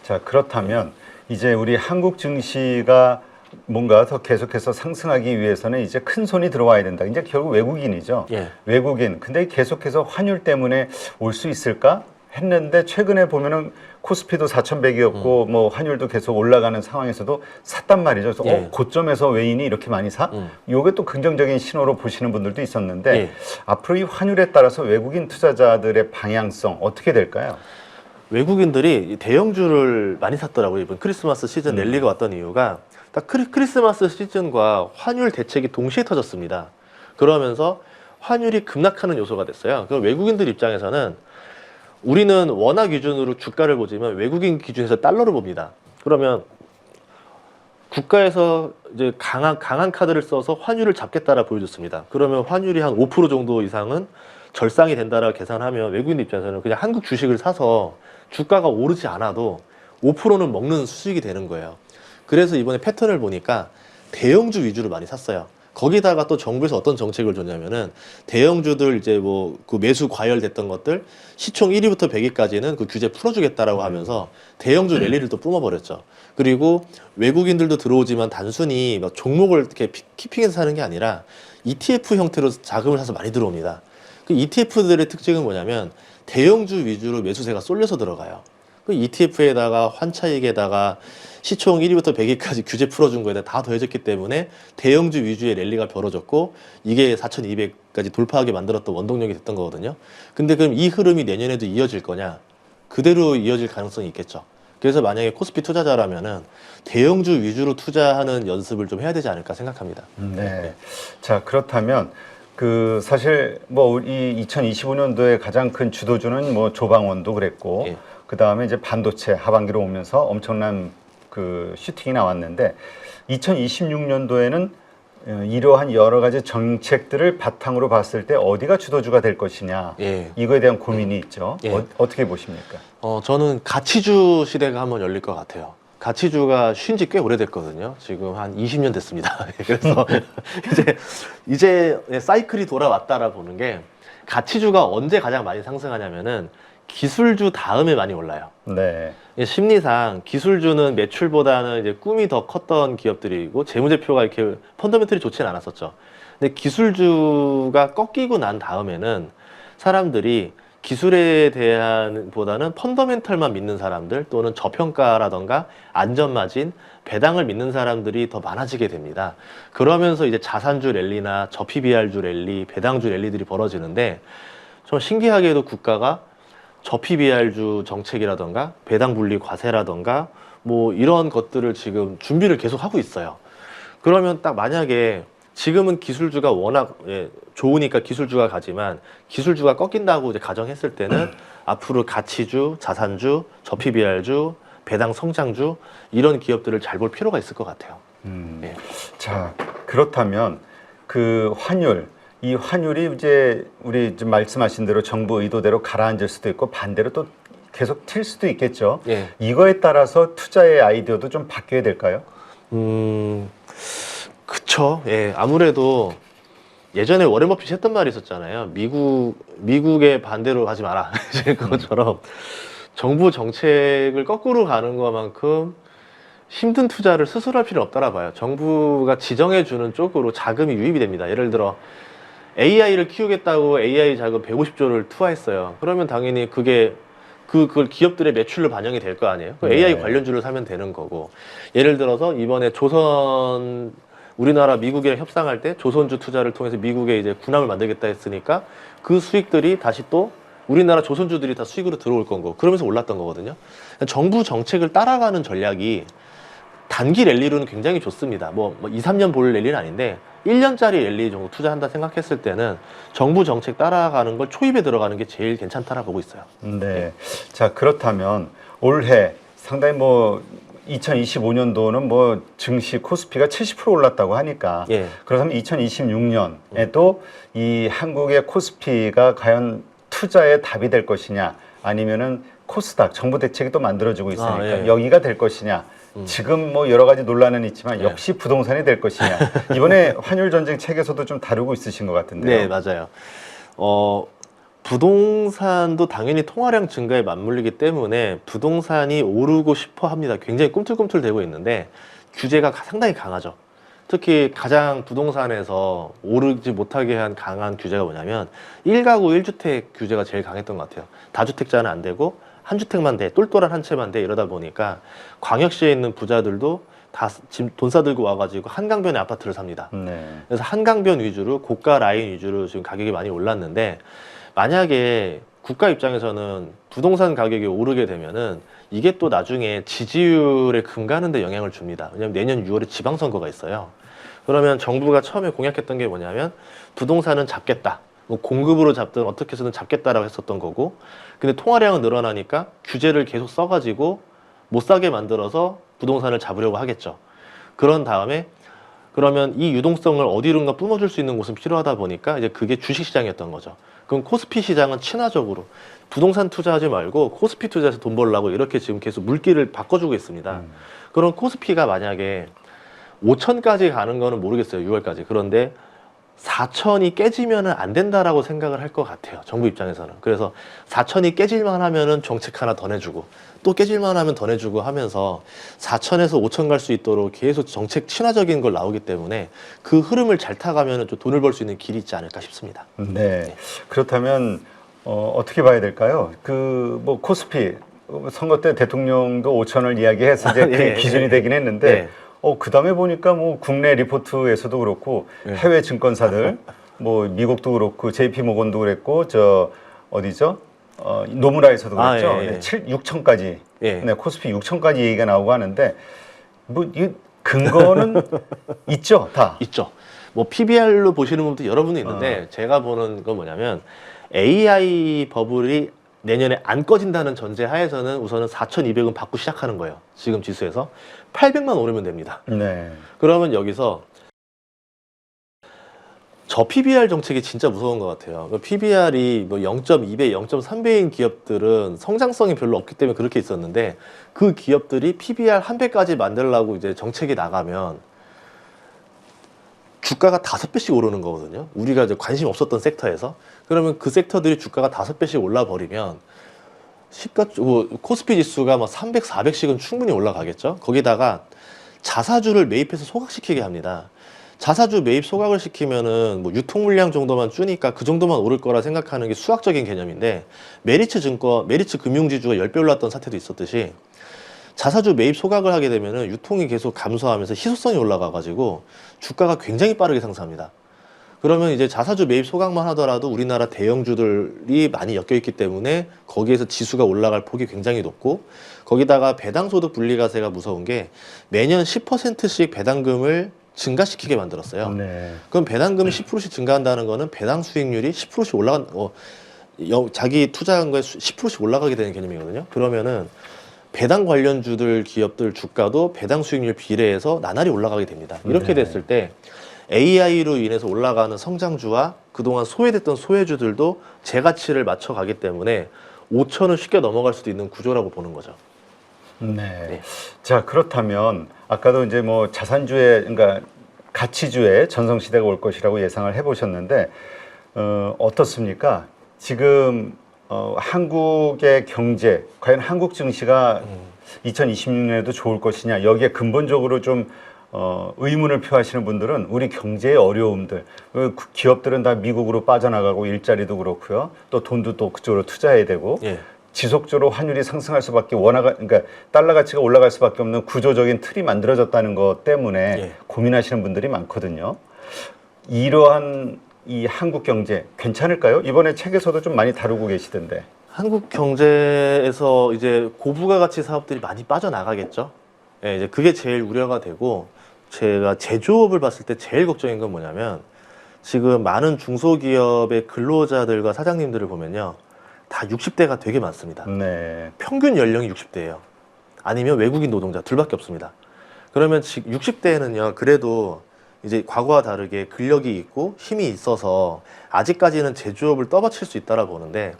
자, 그렇다면 이제 우리 한국 증시가 뭔가 더 계속해서 상승하기 위해서는 이제 큰 손이 들어와야 된다. 이제 결국 외국인이죠. 예. 외국인. 근데 계속해서 환율 때문에 올 수 있을까? 했는데 최근에 보면은 코스피도 4,100이었고 뭐 환율도 계속 올라가는 상황에서도 샀단 말이죠. 그래서 예. 고점에서 외인이 이렇게 많이 사? 요게 또 긍정적인 신호로 보시는 분들도 있었는데 예. 앞으로 이 환율에 따라서 외국인 투자자들의 방향성 어떻게 될까요? 외국인들이 대형주를 많이 샀더라고요. 이번 크리스마스 시즌 랠리가 왔던 이유가 딱 크리스마스 시즌과 환율 대책이 동시에 터졌습니다. 그러면서 환율이 급락하는 요소가 됐어요. 그 외국인들 입장에서는 우리는 원화 기준으로 주가를 보지만 외국인 기준에서 달러를 봅니다. 그러면 국가에서 이제 강한 카드를 써서 환율을 잡겠다라 보여줬습니다. 그러면 환율이 한 5% 정도 이상은 절상이 된다라 계산하면 외국인 입장에서는 그냥 한국 주식을 사서 주가가 오르지 않아도 5%는 먹는 수익이 되는 거예요. 그래서 이번에 패턴을 보니까 대형주 위주로 많이 샀어요. 거기다가 또 정부에서 어떤 정책을 줬냐면은 대형주들 이제 뭐 그 매수 과열됐던 것들 시총 1위부터 100위까지는 그 규제 풀어주겠다라고 하면서 대형주 랠리를 또 뿜어버렸죠. 그리고 외국인들도 들어오지만 단순히 막 종목을 이렇게 키핑해서 사는 게 아니라 ETF 형태로 자금을 사서 많이 들어옵니다. 그 ETF들의 특징은 뭐냐면 대형주 위주로 매수세가 쏠려서 들어가요. 그 ETF에다가 환차익에다가 시총 1위부터 100위까지 규제 풀어준 거에다 다 더해졌기 때문에 대형주 위주의 랠리가 벌어졌고 이게 4,200까지 돌파하게 만들었던 원동력이 됐던 거거든요. 근데 그럼 이 흐름이 내년에도 이어질 거냐? 그대로 이어질 가능성이 있겠죠. 그래서 만약에 코스피 투자자라면은 대형주 위주로 투자하는 연습을 좀 해야 되지 않을까 생각합니다. 네. 자, 그렇다면 그 사실 뭐 우리 2025년도에 가장 큰 주도주는 뭐 조방원도 그랬고 예. 그 다음에 이제 반도체 하반기로 오면서 엄청난 그 슈팅이 나왔는데 2026년도에는 이러한 여러 가지 정책들을 바탕으로 봤을 때 어디가 주도주가 될 것이냐 예. 이거에 대한 고민이 있죠. 예. 어떻게 보십니까? 저는 가치주 시대가 한번 열릴 것 같아요. 가치주가 쉰 지 꽤 오래됐거든요. 지금 한 20년 됐습니다. 그래서 이제 사이클이 돌아왔다라 보는 게 가치주가 언제 가장 많이 상승하냐면은 기술주 다음에 많이 올라요. 네. 심리상 기술주는 매출보다는 이제 꿈이 더 컸던 기업들이고 재무제표가 이렇게 펀더멘털이 좋지는 않았었죠. 근데 기술주가 꺾이고 난 다음에는 사람들이 기술에 대한 보다는 펀더멘털만 믿는 사람들 또는 저평가라던가 안전마진, 배당을 믿는 사람들이 더 많아지게 됩니다. 그러면서 이제 자산주 랠리나 저PBR주 랠리, 배당주 랠리들이 벌어지는데 좀 신기하게도 국가가 저PBR주 정책이라던가 배당 분리 과세라던가 뭐 이런 것들을 지금 준비를 계속 하고 있어요. 그러면 딱 만약에 지금은 기술주가 워낙 좋으니까 기술주가 가지만 기술주가 꺾인다고 이제 가정했을 때는 앞으로 가치주, 자산주, 저PBR주, 배당 성장주 이런 기업들을 잘 볼 필요가 있을 것 같아요. 예. 자, 그렇다면 그 환율 이 환율이 이제 우리 지금 말씀하신 대로 정부 의도대로 가라앉을 수도 있고 반대로 또 계속 튈 수도 있겠죠. 예. 이거에 따라서 투자의 아이디어도 좀 바뀌어야 될까요? 그쵸. 예. 아무래도 예전에 워렌 버핏이 했던 말이 있었잖아요. 미국의 반대로 하지 마라. 그것처럼 정부 정책을 거꾸로 가는 것만큼 힘든 투자를 스스로 할 필요는 없다라 봐요. 정부가 지정해주는 쪽으로 자금이 유입이 됩니다. 예를 들어 AI를 키우겠다고 AI 자금 150조를 투하했어요. 그러면 당연히 그걸 기업들의 매출로 반영이 될 거 아니에요. AI 관련주를 사면 되는 거고. 예를 들어서 이번에 우리나라 미국이랑 협상할 때 조선주 투자를 통해서 미국에 이제 군함을 만들겠다 했으니까 그 수익들이 다시 또 우리나라 조선주들이 다 수익으로 들어올 거고 그러면서 올랐던 거거든요. 정부 정책을 따라가는 전략이 단기 랠리로는 굉장히 좋습니다. 뭐 2, 3년 볼 랠리는 아닌데 1년짜리 랠리 정도 투자한다 생각했을 때는 정부 정책 따라가는 걸 초입에 들어가는 게 제일 괜찮다라 보고 있어요. 네. 자, 그렇다면 올해 상당히 뭐 2025년도는 뭐 증시 코스피가 70% 올랐다고 하니까 예. 그렇다면 2026년에도 이 한국의 코스피가 과연 투자의 답이 될 것이냐 아니면은 코스닥 정부 대책이 또 만들어지고 있으니까 예. 여기가 될 것이냐 지금 뭐 여러 가지 논란은 있지만 역시 부동산이 될 것이냐 이번에 환율 전쟁 책에서도 좀 다루고 있으신 것 같은데요. 네, 맞아요. 부동산도 당연히 통화량 증가에 맞물리기 때문에 부동산이 오르고 싶어 합니다. 굉장히 꿈틀꿈틀대고 있는데 규제가 상당히 강하죠. 특히 가장 부동산에서 오르지 못하게 한 강한 규제가 뭐냐면 1가구 1주택 규제가 제일 강했던 것 같아요. 다주택자는 안 되고 한 주택만 돼, 똘똘한 한 채만 돼, 이러다 보니까 광역시에 있는 부자들도 다 돈 싸들고 와가지고 한강변에 아파트를 삽니다. 네. 그래서 한강변 위주로 고가 라인 위주로 지금 가격이 많이 올랐는데, 만약에 국가 입장에서는 부동산 가격이 오르게 되면은 이게 또 나중에 지지율에 금가는 데 영향을 줍니다. 왜냐하면 내년 6월에 지방선거가 있어요. 그러면 정부가 처음에 공약했던 게 뭐냐면 부동산은 잡겠다, 뭐 공급으로 잡든 어떻게 해서든 잡겠다라고 했었던 거고, 근데 통화량은 늘어나니까 규제를 계속 써가지고 못 사게 만들어서 부동산을 잡으려고 하겠죠. 그런 다음에 그러면 이 유동성을 어디론가 뿜어줄 수 있는 곳은 필요하다 보니까 이제 그게 주식시장이었던 거죠. 그럼 코스피 시장은 친화적으로 부동산 투자하지 말고 코스피 투자해서 돈 벌라고 이렇게 지금 계속 물기를 바꿔주고 있습니다. 그럼 코스피가 만약에 5천까지 가는 거는 모르겠어요, 6월까지. 그런데 4천이 깨지면은 안 된다라고 생각을 할 것 같아요, 정부 입장에서는. 그래서 4천이 깨질만 하면은 정책 하나 더 내주고, 또 깨질만 하면 더 내주고 하면서 4천에서 5천 갈 수 있도록 계속 정책 친화적인 걸 나오기 때문에 그 흐름을 잘 타가면은 좀 돈을 벌 수 있는 길이 있지 않을까 싶습니다. 네. 그렇다면 어떻게 봐야 될까요? 그 뭐 코스피 선거 때 대통령도 5천을 이야기해서 이제 그게 기준이 되긴 했는데 그 다음에 보니까 뭐 국내 리포트에서도 그렇고 해외 증권사들 뭐 미국도 그렇고 JP 모건도 그랬고 저 어디죠? 노무라에서도 그랬죠. 6천까지. 네, 코스피 6천까지 얘기가 나오고 하는데 뭐 이 근거는 있죠, 다. 있죠. 뭐 PBR로 보시는 분도 여러분이 있는데 제가 보는 건 뭐냐면 AI 버블이 내년에 안 꺼진다는 전제 하에서는 우선은 4,200은 받고 시작하는 거예요. 지금 지수에서 800만 오르면 됩니다. 네. 그러면 여기서 저 PBR 정책이 진짜 무서운 것 같아요. PBR이 뭐 0.2배, 0.3배인 기업들은 성장성이 별로 없기 때문에 그렇게 있었는데, 그 기업들이 PBR 한 배까지 만들려고 이제 정책이 나가면 주가가 5배씩 오르는 거거든요. 우리가 이제 관심 없었던 섹터에서. 그러면 그 섹터들이 주가가 5배씩 올라 버리면 코스피 지수가 뭐 300, 400씩은 충분히 올라가겠죠. 거기다가 자사주를 매입해서 소각시키게 합니다. 자사주 매입 소각을 시키면은 뭐 유통 물량 정도만 주니까 그 정도만 오를 거라 생각하는 게 수학적인 개념인데, 메리츠 금융지주가 10배 올랐던 사태도 있었듯이 자사주 매입 소각을 하게 되면은 유통이 계속 감소하면서 희소성이 올라가가지고 주가가 굉장히 빠르게 상승합니다. 그러면 이제 자사주 매입 소각만 하더라도 우리나라 대형주들이 많이 엮여 있기 때문에 거기에서 지수가 올라갈 폭이 굉장히 높고, 거기다가 배당소득 분리과세가 무서운 게 매년 10%씩 배당금을 증가시키게 만들었어요. 네. 그럼 배당금이 10%씩 증가한다는 거는 배당 수익률이 10%씩 자기 투자한 거에 10%씩 올라가게 되는 개념이거든요. 그러면은 배당 관련주들 기업들 주가도 배당 수익률 비례해서 나날이 올라가게 됩니다. 이렇게 됐을 때 AI로 인해서 올라가는 성장주와 그동안 소외됐던 소외주들도 재가치를 맞춰가기 때문에 5천은 쉽게 넘어갈 수도 있는 구조라고 보는 거죠. 네. 자, 그렇다면 아까도 이제 뭐 자산주의, 그러니까 가치주의 전성시대가 올 것이라고 예상을 해보셨는데 어떻습니까? 지금 한국의 경제, 과연 한국 증시가 2026년에도 좋을 것이냐, 여기에 근본적으로 좀 의문을 표하시는 분들은 우리 경제의 어려움들, 기업들은 다 미국으로 빠져나가고 일자리도 그렇고요, 또 돈도 또 그쪽으로 투자해야 되고, 지속적으로 환율이 상승할 수밖에 그러니까 달러 가치가 올라갈 수밖에 없는 구조적인 틀이 만들어졌다는 것 때문에 고민하시는 분들이 많거든요. 이러한 이 한국 경제 괜찮을까요? 이번에 책에서도 좀 많이 다루고 계시던데. 한국 경제에서 이제 고부가 가치 사업들이 많이 빠져나가겠죠. 이제 그게 제일 우려가 되고, 제가 제조업을 봤을 때 제일 걱정인 건 뭐냐면, 지금 많은 중소기업의 근로자들과 사장님들을 보면요, 다 60대가 되게 많습니다. 네. 평균 연령이 60대예요. 아니면 외국인 노동자 둘밖에 없습니다. 그러면 60대에는요, 그래도 이제 과거와 다르게 근력이 있고 힘이 있어서 아직까지는 제조업을 떠받칠 수 있다라 보는데,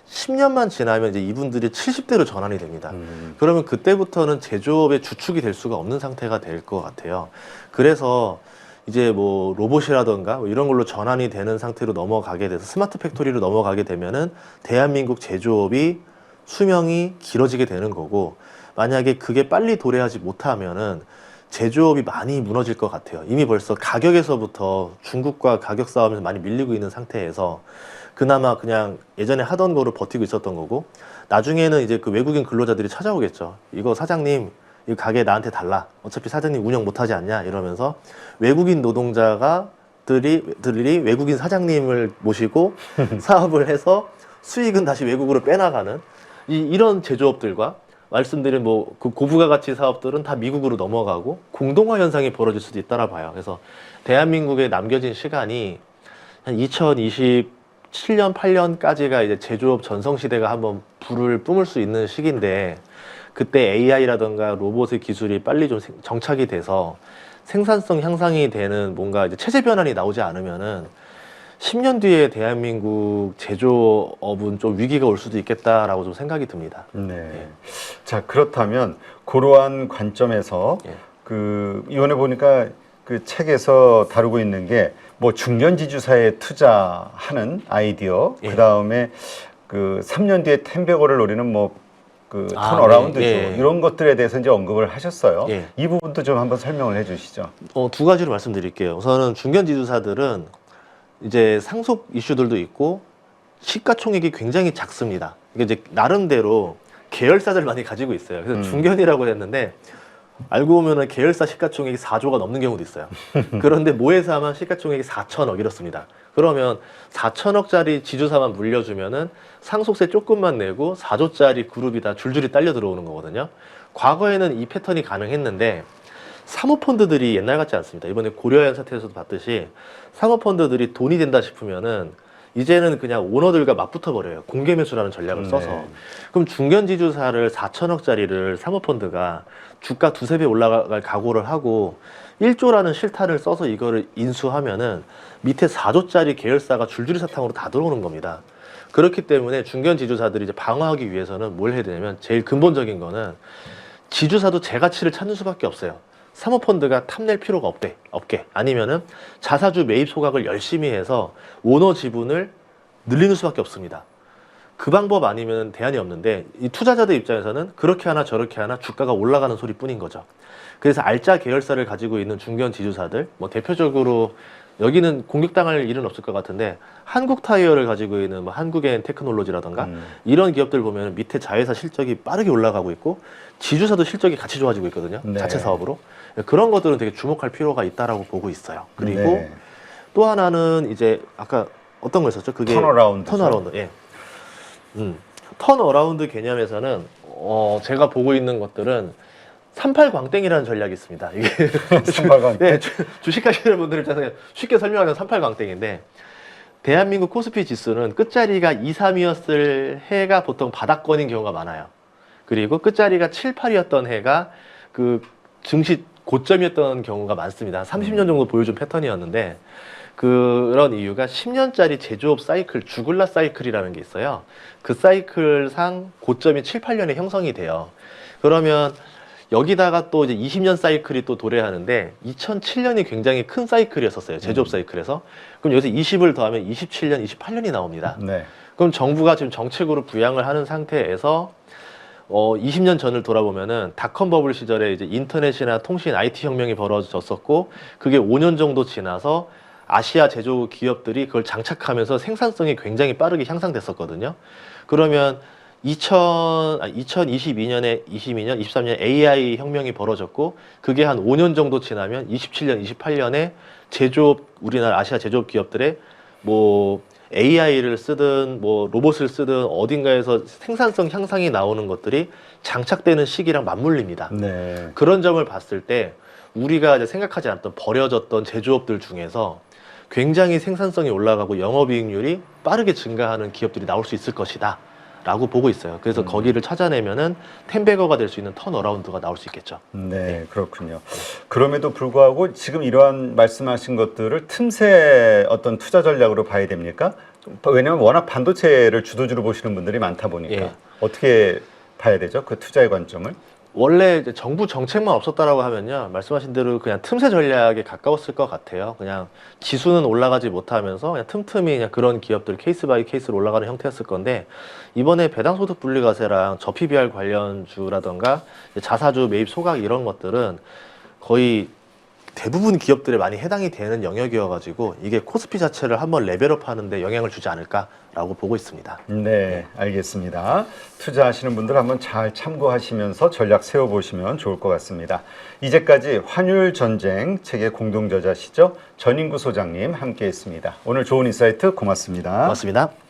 10년만 지나면 이제 이분들이 70대로 전환이 됩니다. 그러면 그때부터는 제조업의 주축이 될 수가 없는 상태가 될 것 같아요. 그래서 이제 뭐 로봇이라던가 뭐 이런 걸로 전환이 되는 상태로 넘어가게 돼서 스마트 팩토리로 넘어가게 되면은 대한민국 제조업이 수명이 길어지게 되는 거고, 만약에 그게 빨리 도래하지 못하면은 제조업이 많이 무너질 것 같아요. 이미 벌써 가격에서부터 중국과 가격 싸움에서 많이 밀리고 있는 상태에서 그나마 그냥 예전에 하던 거로 버티고 있었던 거고, 나중에는 이제 그 외국인 근로자들이 찾아오겠죠. 이거 사장님, 이 가게 나한테 달라. 어차피 사장님 운영 못하지 않냐 이러면서 외국인 노동자들이 외국인 사장님을 모시고 사업을 해서 수익은 다시 외국으로 빼나가는 이런 제조업들과, 말씀드린 뭐 그 고부가가치 사업들은 다 미국으로 넘어가고 공동화 현상이 벌어질 수도 있다라 봐요. 그래서 대한민국에 남겨진 시간이 한 2027년, 8년까지가 이제 제조업 전성시대가 한번 불을 뿜을 수 있는 시기인데, 그때 AI라던가 로봇의 기술이 빨리 좀 정착이 돼서 생산성 향상이 되는 뭔가 이제 체제 변환이 나오지 않으면은 10년 뒤에 대한민국 제조업은 좀 위기가 올 수도 있겠다라고 좀 생각이 듭니다. 네. 예. 자, 그렇다면 그러한 관점에서 예. 그 이번에 보니까 그 책에서 다루고 있는 게 뭐 중견지주사에 투자하는 아이디어, 예. 그다음에 그 3년 뒤에 10배고를 노리는 뭐 그 아, 턴어라운드죠. 네. 예. 이런 것들에 대해서 이제 언급을 하셨어요. 예. 이 부분도 좀 한번 설명을 해 주시죠. 두 가지로 말씀드릴게요. 우선은 중견지주사들은 이제 상속 이슈들도 있고 시가총액이 굉장히 작습니다. 이게 이제 나름대로 계열사들 많이 가지고 있어요. 그래서 중견이라고 했는데 알고 보면은 계열사 시가총액이 4조가 넘는 경우도 있어요. 그런데 모에서 하면 시가총액이 4천억 이렇습니다. 그러면 4천억짜리 지주사만 물려주면은 상속세 조금만 내고 4조짜리 그룹이 다 줄줄이 딸려 들어오는 거거든요. 과거에는 이 패턴이 가능했는데 사모펀드들이 옛날 같지 않습니다. 이번에 고려아연 사태에서도 봤듯이 사모펀드들이 돈이 된다 싶으면은 이제는 그냥 오너들과 맞붙어 버려요. 공개 매수라는 전략을 써서. 네. 그럼 중견지주사를 4천억짜리를 사모펀드가 주가 두세 배 올라갈 각오를 하고 1조라는 실탄을 써서 이거를 인수하면은 밑에 4조짜리 계열사가 줄줄이 사탕으로 다 들어오는 겁니다. 그렇기 때문에 중견지주사들이 이제 방어하기 위해서는 뭘 해야 되냐면, 제일 근본적인 거는 지주사도 제 가치를 찾는 수밖에 없어요. 사모펀드가 탐낼 필요가 없게. 아니면은 자사주 매입 소각을 열심히 해서 오너 지분을 늘리는 수밖에 없습니다. 그 방법 아니면 대안이 없는데, 이 투자자들 입장에서는 그렇게 하나 저렇게 하나 주가가 올라가는 소리뿐인 거죠. 그래서 알짜 계열사를 가지고 있는 중견 지주사들, 뭐 대표적으로 여기는 공격당할 일은 없을 것 같은데 한국타이어를 가지고 있는 뭐 한국엔 테크놀로지라던가 이런 기업들 보면 밑에 자회사 실적이 빠르게 올라가고 있고 지주사도 실적이 같이 좋아지고 있거든요. 네. 자체 사업으로. 그런 것들은 되게 주목할 필요가 있다라고 보고 있어요. 그리고 네. 또 하나는 이제 아까 어떤 거 있었죠? 그게 턴어라운드. 턴어라운드. 예. 턴어라운드 개념에서는 제가 보고 있는 것들은 38광땡이라는 전략이 있습니다. 이게 38광땡. 네, 주식하시는 분들 입장에서 쉽게 설명하면 38광땡인데, 대한민국 코스피 지수는 끝자리가 2, 3이었을 해가 보통 바닥권인 경우가 많아요. 그리고 끝자리가 7, 8이었던 해가 그 증시 고점이었던 경우가 많습니다. 30년 정도 보여준 패턴이었는데, 그런 이유가 10년짜리 제조업 사이클, 주글라 사이클이라는 게 있어요. 그 사이클상 고점이 7, 8년에 형성이 돼요. 그러면 여기다가 또 이제 20년 사이클이 또 도래하는데 2007년이 굉장히 큰 사이클이었었어요. 제조업 사이클에서. 그럼 여기서 20을 더하면 27년, 28년이 나옵니다. 네. 그럼 정부가 지금 정책으로 부양을 하는 상태에서 20년 전을 돌아보면은 닷컴 버블 시절에 이제 인터넷이나 통신 IT 혁명이 벌어졌었고, 그게 5년 정도 지나서 아시아 제조 기업들이 그걸 장착하면서 생산성이 굉장히 빠르게 향상됐었거든요. 그러면 2022년에 22년, 23년 AI 혁명이 벌어졌고, 그게 한 5년 정도 지나면 27년, 28년에 제조업, 우리나라 아시아 제조업 기업들의 뭐 AI를 쓰든 뭐 로봇을 쓰든 어딘가에서 생산성 향상이 나오는 것들이 장착되는 시기랑 맞물립니다. 네. 그런 점을 봤을 때 우리가 이제 생각하지 않았던 버려졌던 제조업들 중에서 굉장히 생산성이 올라가고 영업이익률이 빠르게 증가하는 기업들이 나올 수 있을 것이다 라고 보고 있어요. 그래서 거기를 찾아내면은 텐베거가 될 수 있는 턴어라운드가 나올 수 있겠죠. 네, 그렇군요. 그럼에도 불구하고 지금 이러한 말씀하신 것들을 틈새 어떤 투자 전략으로 봐야 됩니까? 왜냐하면 워낙 반도체를 주도주로 보시는 분들이 많다 보니까 예. 어떻게 봐야 되죠? 그 투자의 관점을? 원래 이제 정부 정책만 없었다라고 하면요, 말씀하신 대로 그냥 틈새 전략에 가까웠을 것 같아요. 그냥 지수는 올라가지 못하면서 그냥 틈틈이 그냥 그런 기업들 케이스 바이 케이스로 올라가는 형태였을 건데, 이번에 배당소득 분리과세랑 저PBR 관련주라던가 자사주 매입 소각 이런 것들은 거의 대부분 기업들에 많이 해당이 되는 영역이어가지고 이게 코스피 자체를 한번 레벨업 하는데 영향을 주지 않을까라고 보고 있습니다. 네, 알겠습니다. 투자하시는 분들 한번 잘 참고하시면서 전략 세워보시면 좋을 것 같습니다. 이제까지 환율 전쟁 책의 공동 저자시죠? 전인구 소장님 함께했습니다. 오늘 좋은 인사이트 고맙습니다. 고맙습니다.